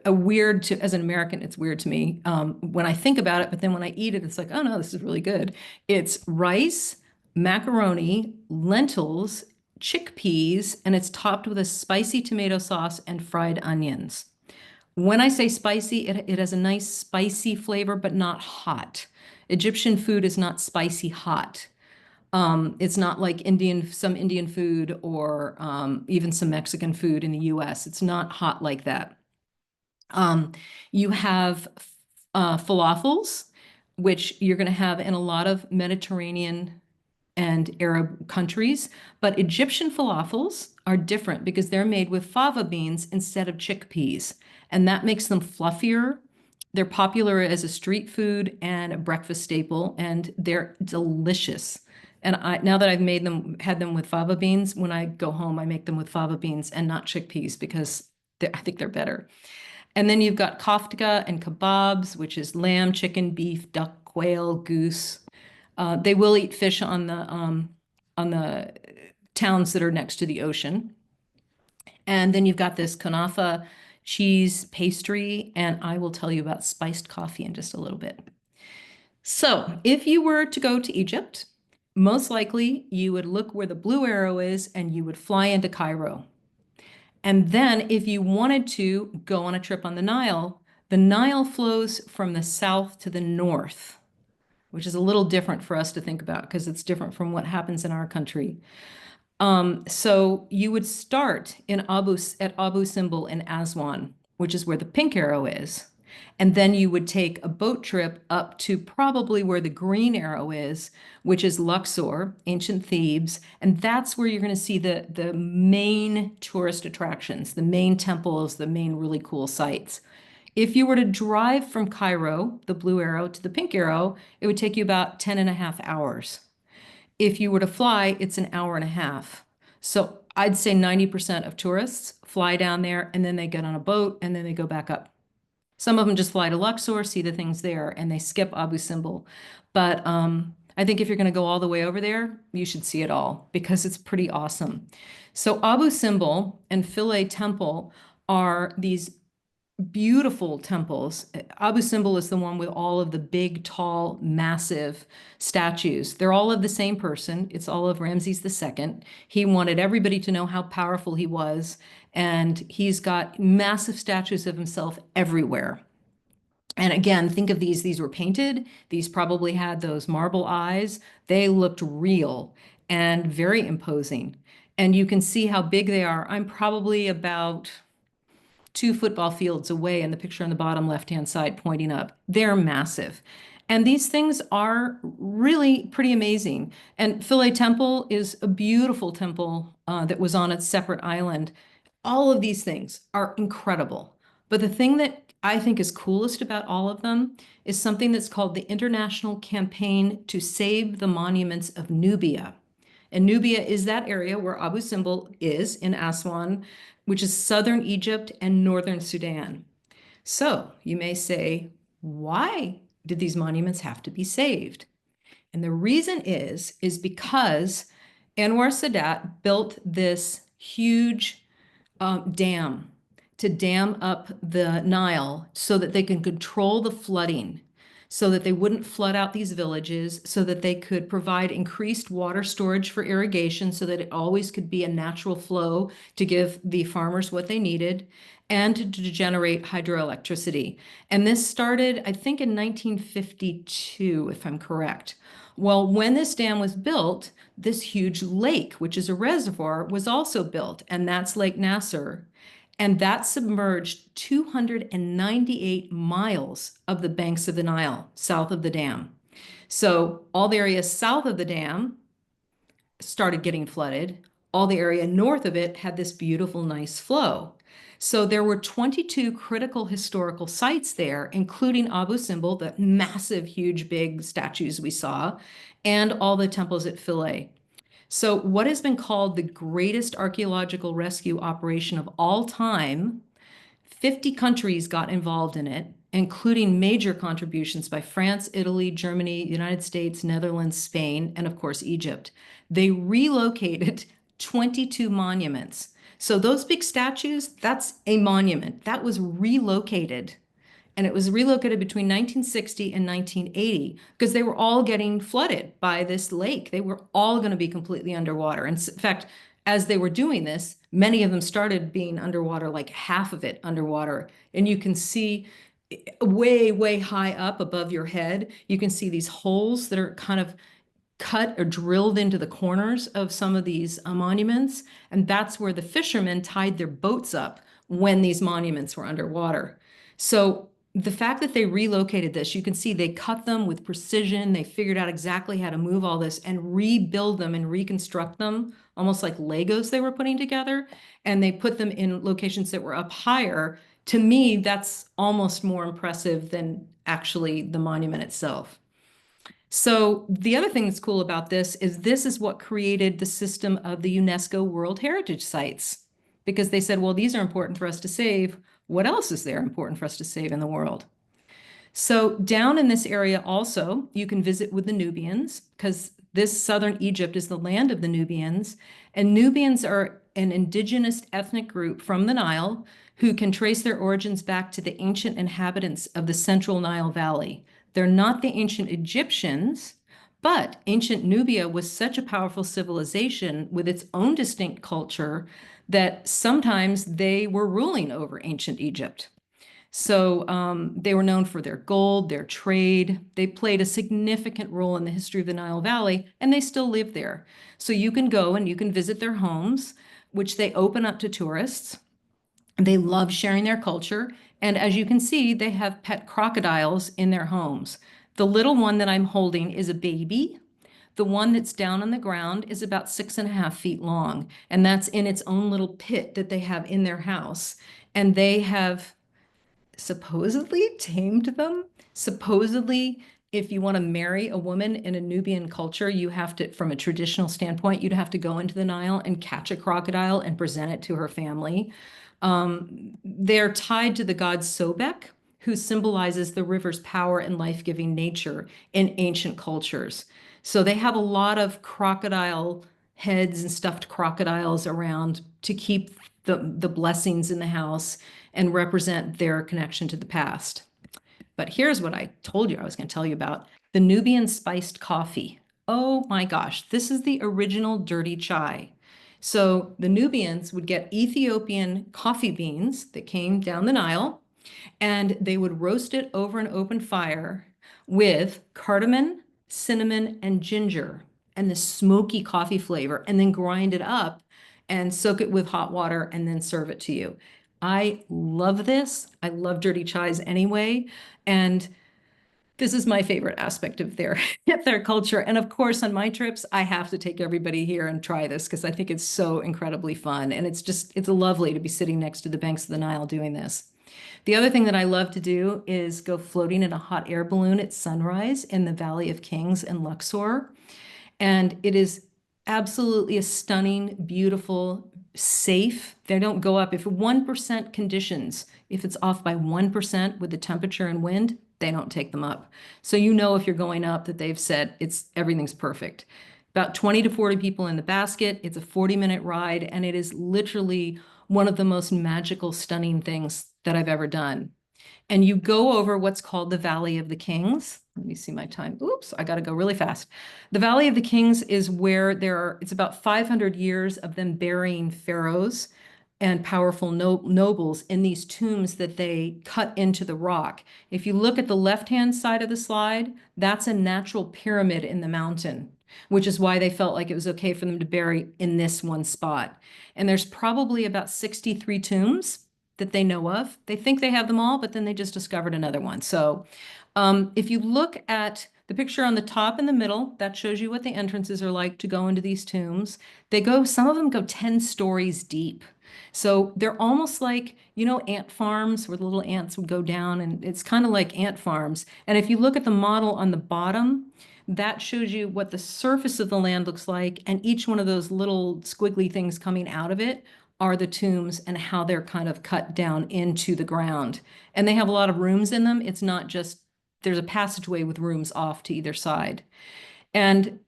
a weird to, as an American, it's weird to me when I think about it, but then when I eat it, it's like, oh no, this is really good. It's rice, macaroni, lentils, chickpeas, and it's topped with a spicy tomato sauce and fried onions. When I say spicy, it has a nice spicy flavor, but not hot. Egyptian food is not spicy hot. It's not like some Indian food or even some Mexican food in the US. It's not hot like that. You have falafels, which you're going to have in a lot of Mediterranean and Arab countries, but Egyptian falafels are different because they're made with fava beans instead of chickpeas, and that makes them fluffier. They're popular as a street food and a breakfast staple, and they're delicious. And now that I've had them with fava beans, when I go home, I make them with fava beans and not chickpeas because I think they're better. And then you've got kofta and kebabs, which is lamb, chicken, beef, duck, quail, goose. They will eat fish on the towns that are next to the ocean. And then you've got this kunafa cheese pastry, and I will tell you about spiced coffee in just a little bit. So if you were to go to Egypt, most likely you would look where the blue arrow is and you would fly into Cairo. And then if you wanted to go on a trip on the Nile flows from the south to the north, which is a little different for us to think about because it's different from what happens in our country. So you would start at Abu Simbel in Aswan, which is where the pink arrow is. And then you would take a boat trip up to probably where the green arrow is, which is Luxor, ancient Thebes. And that's where you're going to see the main tourist attractions, the main temples, the main really cool sites. If you were to drive from Cairo, the blue arrow, to the pink arrow, it would take you about 10 and a half hours. If you were to fly, it's an hour and a half. So I'd say 90% of tourists fly down there and then they get on a boat and then they go back up. Some of them just fly to Luxor, see the things there, and they skip Abu Simbel. But I think if you're going to go all the way over there, you should see it all because it's pretty awesome. So Abu Simbel and Philae Temple are these beautiful temples. Abu Simbel is the one with all of the big, tall, massive statues. They're all of the same person. It's all of Ramses II. He wanted everybody to know how powerful he was, and he's got massive statues of himself everywhere. And again, think of these were painted. These probably had those marble eyes. They looked real and very imposing. And you can see how big they are. I'm probably about 2 football fields away in the picture on the bottom left-hand side pointing up. They're massive. And these things are really pretty amazing. And Philae Temple is a beautiful temple that was on its separate island. All of these things are incredible. But the thing that I think is coolest about all of them is something that's called the International Campaign to Save the Monuments of Nubia. And Nubia is that area where Abu Simbel is in Aswan, which is southern Egypt and northern Sudan. So you may say, why did these monuments have to be saved? And the reason is because Anwar Sadat built this huge dam to dam up the Nile so that they can control the flooding, so that they wouldn't flood out these villages, so that they could provide increased water storage for irrigation so that it always could be a natural flow to give the farmers what they needed, and to generate hydroelectricity. And this started, I think, in 1952, if I'm correct. Well, when this dam was built, this huge lake, which is a reservoir, was also built, and that's Lake Nasser. And that submerged 298 miles of the banks of the Nile, south of the dam. So all the area south of the dam started getting flooded. All the area north of it had this beautiful, nice flow. So there were 22 critical historical sites there, including Abu Simbel, the massive, huge, big statues we saw, and all the temples at Philae. So what has been called the greatest archaeological rescue operation of all time, 50 countries got involved in it, including major contributions by France, Italy, Germany, United States, Netherlands, Spain, and of course, Egypt. They relocated 22 monuments. So those big statues, that's a monument. That was relocated. And it was relocated between 1960 and 1980 because they were all getting flooded by this lake. They were all going to be completely underwater. And in fact, as they were doing this, many of them started being underwater, like half of it underwater. And you can see way, way high up above your head, you can see these holes that are kind of cut or drilled into the corners of some of these monuments. And that's where the fishermen tied their boats up when these monuments were underwater. So the fact that they relocated this, you can see they cut them with precision. They figured out exactly how to move all this and rebuild them and reconstruct them, almost like Legos they were putting together. And they put them in locations that were up higher. To me, that's almost more impressive than actually the monument itself. So the other thing that's cool about this is what created the system of the UNESCO World Heritage Sites, because they said, well, these are important for us to save. What else is there important for us to save in the world? So down in this area also, you can visit with the Nubians, because this southern Egypt is the land of the Nubians. And Nubians are an indigenous ethnic group from the Nile who can trace their origins back to the ancient inhabitants of the central Nile Valley. They're not the ancient Egyptians, but ancient Nubia was such a powerful civilization with its own distinct culture that sometimes they were ruling over ancient Egypt. So they were known for their gold, their trade. They played a significant role in the history of the Nile Valley, and they still live there. So you can go and you can visit their homes, which they open up to tourists. They love sharing their culture. And as you can see, they have pet crocodiles in their homes. The little one that I'm holding is a baby. The one that's down on the ground is about 6.5 feet long. And that's in its own little pit that they have in their house. And they have supposedly tamed them. Supposedly, if you want to marry a woman in a Nubian culture, you have to, from a traditional standpoint, you'd have to go into the Nile and catch a crocodile and present it to her family. They're tied to the god Sobek, who symbolizes the river's power and life-giving nature in ancient cultures. So they have a lot of crocodile heads and stuffed crocodiles around to keep the blessings in the house and represent their connection to the past. But here's what I told you I was going to tell you about: the Nubian spiced coffee. Oh my gosh, this is the original dirty chai. So the Nubians would get Ethiopian coffee beans that came down the Nile, and they would roast it over an open fire with cardamom, cinnamon, and ginger, and the smoky coffee flavor, and then grind it up and soak it with hot water and then serve it to you. I love this. I love dirty chais anyway. And this is my favorite aspect of their culture. And of course, on my trips, I have to take everybody here and try this because I think it's so incredibly fun. And it's lovely to be sitting next to the banks of the Nile doing this. The other thing that I love to do is go floating in a hot air balloon at sunrise in the Valley of Kings in Luxor. And it is absolutely a stunning, beautiful, safe. They don't go up. If 1% conditions, if it's off by 1% with the temperature and wind, they don't take them up. So you know if you're going up that they've said everything's perfect. About 20 to 40 people in the basket. It's a 40-minute ride, and it is literally one of the most magical, stunning things that I've ever done. And you go over what's called the Valley of the Kings. Let me see my time. Oops, I got to go really fast. The Valley of the Kings is where it's about 500 years of them burying pharaohs and powerful nobles in these tombs that they cut into the rock. If you look at the left-hand side of the slide, that's a natural pyramid in the mountain, which is why they felt like it was okay for them to bury in this one spot. And there's probably about 63 tombs that they know of. They think they have them all, but then they just discovered another one. So if you look at the picture on the top in the middle, that shows you what the entrances are like to go into these tombs. Some of them go 10 stories deep. So they're almost like, ant farms where the little ants would go down, and it's kind of like ant farms. And if you look at the model on the bottom, that shows you what the surface of the land looks like. And each one of those little squiggly things coming out of it are the tombs and how they're kind of cut down into the ground. And they have a lot of rooms in them. It's not just, there's a passageway with rooms off to either side. And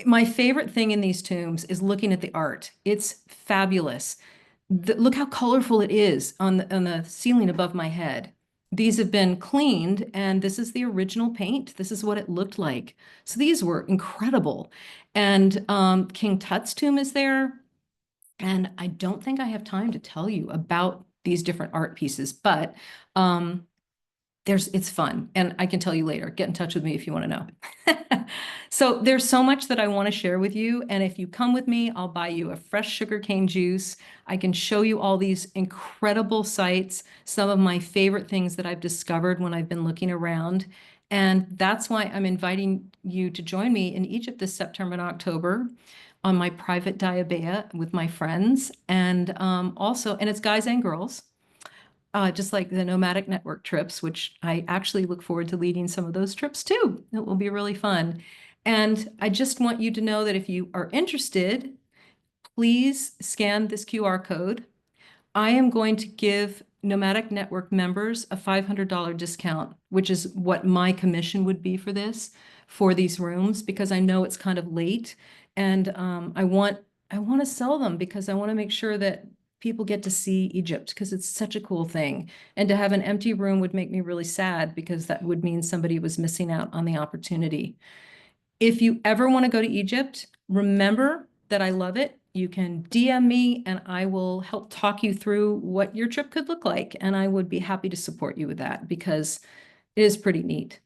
my favorite thing in these tombs is looking at the art. It's fabulous. Look how colorful it is on the ceiling above my head. These have been cleaned, and this is the original paint. This is what it looked like. So these were incredible. And King Tut's tomb is there. And I don't think I have time to tell you about these different art pieces, but it's fun. And I can tell you later. Get in touch with me if you want to know. So there's so much that I want to share with you. And if you come with me, I'll buy you a fresh sugarcane juice. I can show you all these incredible sites, some of my favorite things that I've discovered when I've been looking around. And that's why I'm inviting you to join me in Egypt this September and October on my private diabea with my friends. And and it's guys and girls. Just like the nomadic network trips, which I actually look forward to leading some of those trips too. It will be really fun. And I just want you to know that if you are interested, please scan this QR code. I am going to give Nomadic Network members a $500 discount, which is what my commission would be for these rooms, because I know it's kind of late, and I want to sell them because I want to make sure that people get to see Egypt because it's such a cool thing. And to have an empty room would make me really sad because that would mean somebody was missing out on the opportunity. If you ever want to go to Egypt, remember that I love it. You can DM me and I will help talk you through what your trip could look like. And I would be happy to support you with that because it is pretty neat.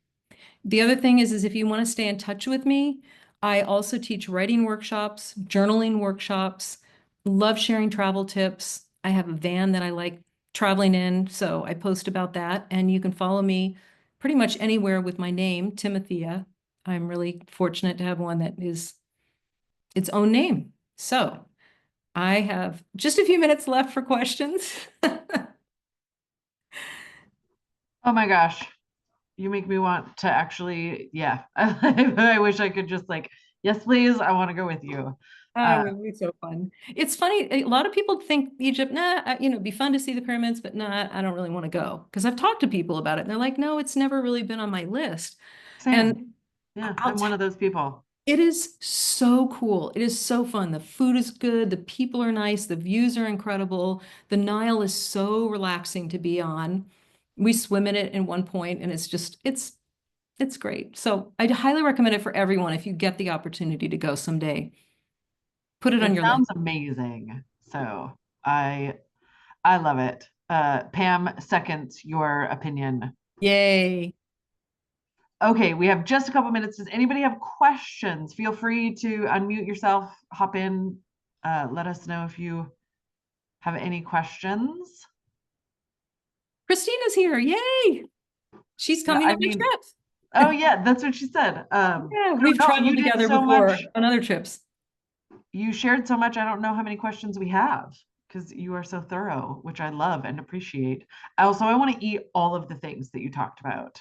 The other thing is if you want to stay in touch with me, I also teach writing workshops, journaling workshops, love sharing travel tips. I have a van that I like traveling in, so I post about that. And you can follow me pretty much anywhere with my name, Timathea. I'm really fortunate to have one that is its own name. So I have just a few minutes left for questions. Oh my gosh. You make me want to actually, yeah. I wish I could just like, yes, please. I want to go with you. Oh, it would be so fun. It's funny. A lot of people think Egypt, it'd be fun to see the pyramids, but nah, I don't really want to go. Because I've talked to people about it and they're like, no, it's never really been on my list. Same. And Yeah, I'll I'm one of those people. it is so cool. It is so fun. The food is good. The people are nice. The views are incredible. The Nile is so relaxing to be on. We swim in it in one point and it's great. So I'd highly recommend it for everyone if you get the opportunity to go someday. Put it on It your list. sounds amazing. So I love it. Pam, second your opinion. Yay. Okay, we have just a couple minutes. Does anybody have questions? Feel free to unmute yourself, hop in, let us know if you have any questions. Christina's here. Yay. She's Yeah, coming I on my mean, trip. oh yeah, that's what she said. Yeah, I don't we've know. You traveled did together so before much. on other trips. You shared so much. I don't know how many questions we have because you are so thorough, which I love and appreciate. Also, I want to eat all of the things that you talked about.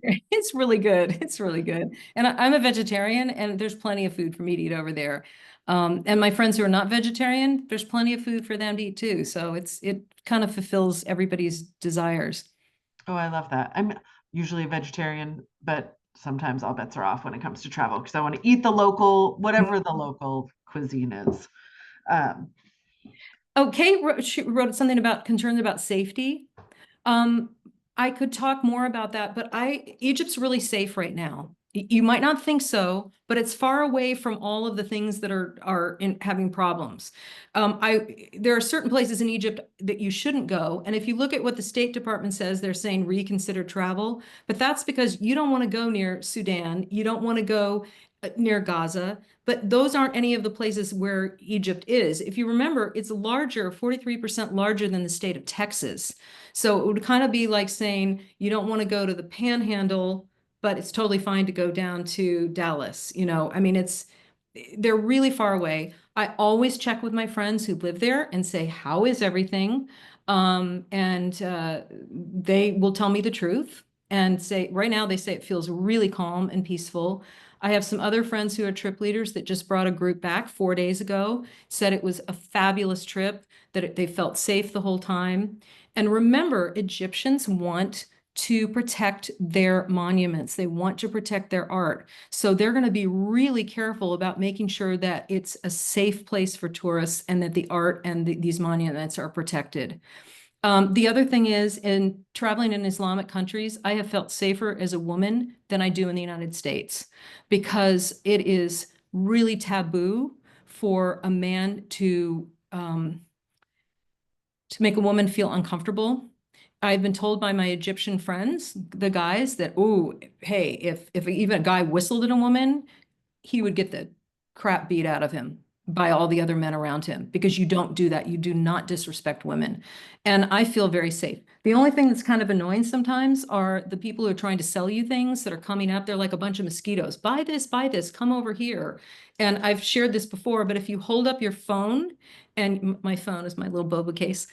It's really good. It's really good. And I'm a vegetarian, and there's plenty of food for me to eat over there. And my friends who are not vegetarian, there's plenty of food for them to eat too. So it kind of fulfills everybody's desires. Oh, I love that. I'm usually a vegetarian, but sometimes all bets are off when it comes to travel because I want to eat the local, whatever the local cuisine is. Um, Oh, she wrote something about concerns about safety. Um, I could talk more about that, but Egypt's really safe right now. You might not think so, but it's far away from all of the things that are having problems. There are certain places in Egypt that you shouldn't go, and if you look at what the State Department says, they're saying reconsider travel, but that's because you don't want to go near Sudan, you don't want to go near Gaza, but those aren't any of the places where Egypt is. If you remember, it's larger, 43% larger than the state of Texas. So it would kind of be like saying you don't want to go to the Panhandle, but it's totally fine to go down to Dallas. I mean, they're really far away. I always check with my friends who live there and say, how is everything? And they will tell me the truth. and say, right now they say it feels really calm and peaceful. I have some other friends who are trip leaders that just brought a group back 4 days ago, said it was a fabulous trip, that they felt safe the whole time. And remember, Egyptians want to protect their monuments. They want to protect their art. So they're going to be really careful about making sure that it's a safe place for tourists and that the art and these monuments are protected. The other thing is, in traveling in Islamic countries, I have felt safer as a woman than I do in the United States, because it is really taboo for a man to make a woman feel uncomfortable. I've been told by my Egyptian friends, the guys, that, oh, hey, if even a guy whistled at a woman, he would get the crap beat out of him by all the other men around him, because you don't do that. You do not disrespect women. And I feel very safe. The only thing that's kind of annoying sometimes are the people who are trying to sell you things that are coming up. They're like a bunch of mosquitoes. Buy this, come over here. And I've shared this before, but if you hold up your phone, and my phone is my little boba case,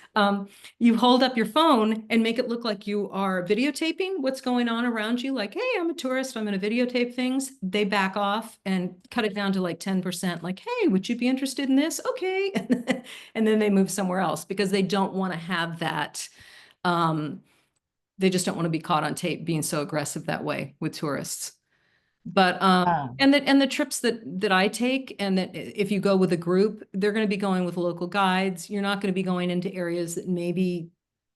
you hold up your phone and make it look like you are videotaping what's going on around you. Like, hey, I'm a tourist, I'm going to videotape things. They back off and cut it down to like 10%. Like, hey, would you be interested in this? Okay. And then they move somewhere else, because they don't want to have that. They just don't want to be caught on tape being so aggressive that way with tourists. But Um, and the trips that I take, and that if you go with a group, they're going to be going with local guides. You're not going to be going into areas that maybe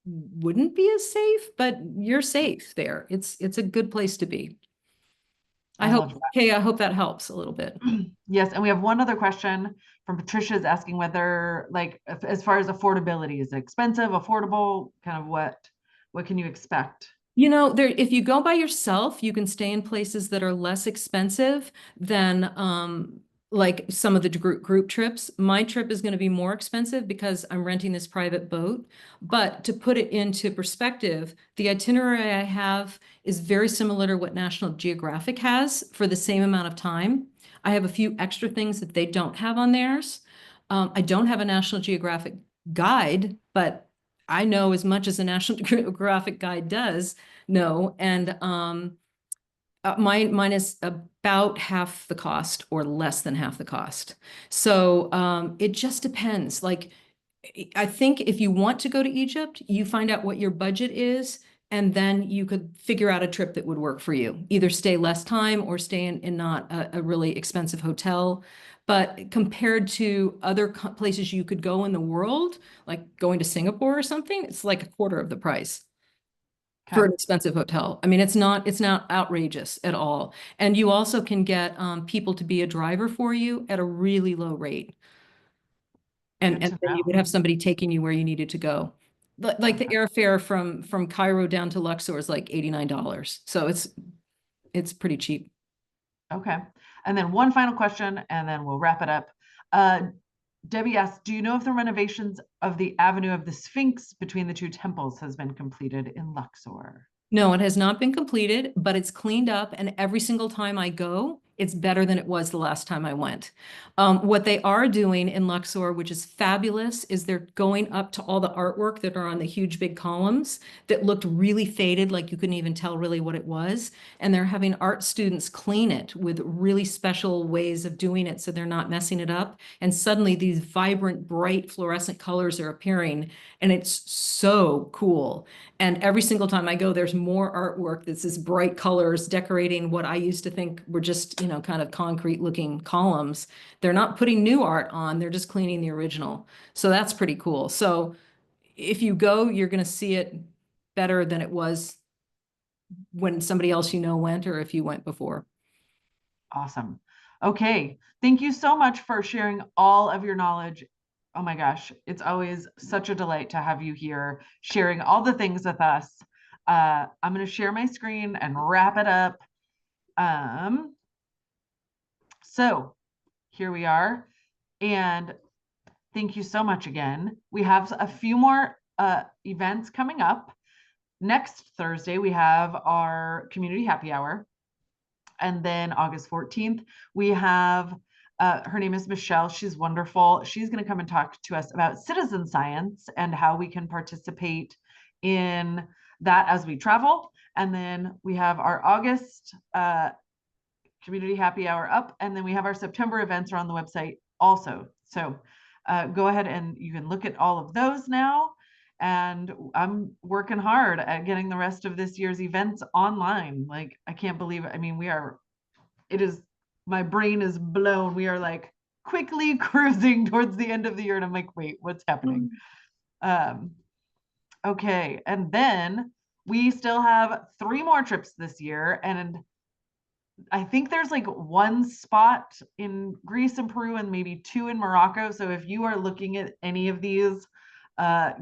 wouldn't be as safe, but you're safe there. It's a good place to be. I love I hope that helps a little bit. that. Yes, and we have one other question from Patricia's asking whether, like, as far as affordability, is it expensive, affordable, kind of what can you expect? There, if you go by yourself, you can stay in places that are less expensive than like some of the group trips. My trip is going to be more expensive because I'm renting this private boat. But to put it into perspective, the itinerary I have is very similar to what National Geographic has for the same amount of time. I have a few extra things that they don't have on theirs. I don't have a National Geographic guide, but I know as much as a National Geographic guide does know, and mine is about half the cost or less than half the cost. So it just depends. Like, I think if you want to go to Egypt, you find out what your budget is, and then you could figure out a trip that would work for you. Either stay less time or stay in not a really expensive hotel. But compared to other places you could go in the world, like going to Singapore or something, it's like a quarter of the price for Okay, an expensive hotel. I mean, it's not outrageous at all. And you also can get people to be a driver for you at a really low rate. And good to then you would know. have somebody taking you where you needed to go. Like the Okay, airfare from Cairo down to Luxor is like $89. So it's pretty cheap. okay. And then one final question, and then we'll wrap it up. Uh, Debbie asks, do you know if the renovations of the Avenue of the Sphinx between the two temples has been completed in Luxor? No, it has not been completed, but it's cleaned up, and every single time I go, it's better than it was the last time I went. What they are doing in Luxor, which is fabulous, is they're going up to all the artwork that are on the huge big columns that looked really faded, like you couldn't even tell really what it was. And they're having art students clean it with really special ways of doing it so they're not messing it up. And suddenly these vibrant, bright fluorescent colors are appearing, and it's so cool. And every single time I go, there's more artwork that's this bright colors decorating what I used to think were just, kind of concrete looking columns. They're not putting new art on, they're just cleaning the original. So that's pretty cool. So if you go, you're going to see it better than it was when somebody else went, or if you went before. Awesome. Okay. Thank you so much for sharing all of your knowledge. Oh my gosh, it's always such a delight to have you here sharing all the things with us. I'm going to share my screen and wrap it up. Um, so here we are. And thank you so much again. We have a few more events coming up. Next Thursday, we have our community happy hour. And then August 14th, we have, her name is Michelle. She's wonderful. She's going to come and talk to us about citizen science and how we can participate in that as we travel. And then we have our August community happy hour up. And then we have our September events are on the website also. So go ahead and you can look at all of those now. And I'm working hard at getting the rest of this year's events online. Like, I can't believe it. I mean, my brain is blown. We are like quickly cruising towards the end of the year. And I'm like, wait, what's happening? Okay. And then we still have 3 more trips this year. And I think there's like 1 spot in Greece and Peru and maybe 2 in Morocco. So if you are looking at any of these,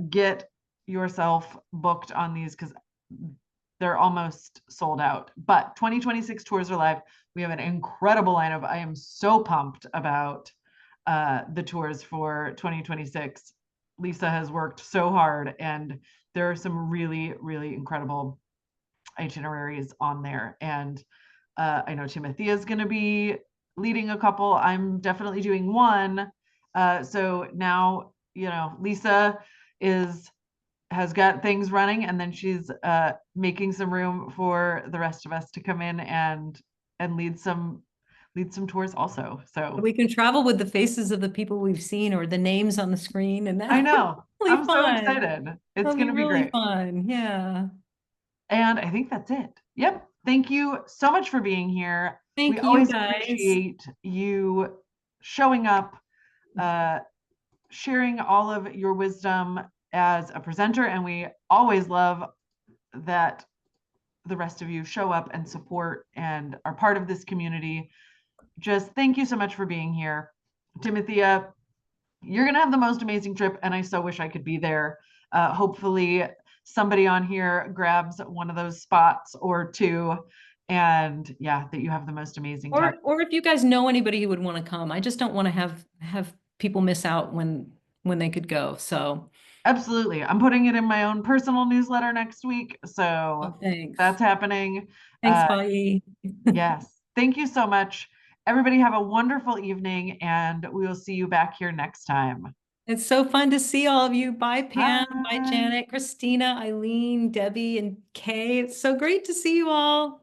get yourself booked on these because they're almost sold out. But 2026 tours are live. We have an incredible lineup. I am so pumped about the tours for 2026. Lisa has worked so hard, and there are some really, really incredible itineraries on there. And I know Timathea is going to be leading a couple. I'm definitely doing one. So now, Lisa has got things running, and then she's making some room for the rest of us to come in and lead some tours also. So we can travel with the faces of the people we've seen or the names on the screen, and I know. really I'm fun. so excited. It's going to be really great. fun. Yeah. And I think that's it. Yep. Thank you so much for being here. Thank We you, always guys. appreciate you showing up, sharing all of your wisdom as a presenter. And we always love that the rest of you show up and support and are part of this community. Just thank you so much for being here. Timathea, you're going to have the most amazing trip, and I so wish I could be there. Hopefully somebody on here grabs one of those spots or 2, and yeah, that you have the most amazing time. Or if you guys know anybody who would want to come. I just don't want to have people miss out when they could go. So absolutely. I'm putting it in my own personal newsletter next week. So thanks. That's happening. Thanks, Faye. Yes. Thank you so much. Everybody have a wonderful evening, and we will see you back here next time. It's so fun to see all of you. Bye, Pam. Bye. Bye, Janet, Christina, Eileen, Debbie, and Kay. It's so great to see you all.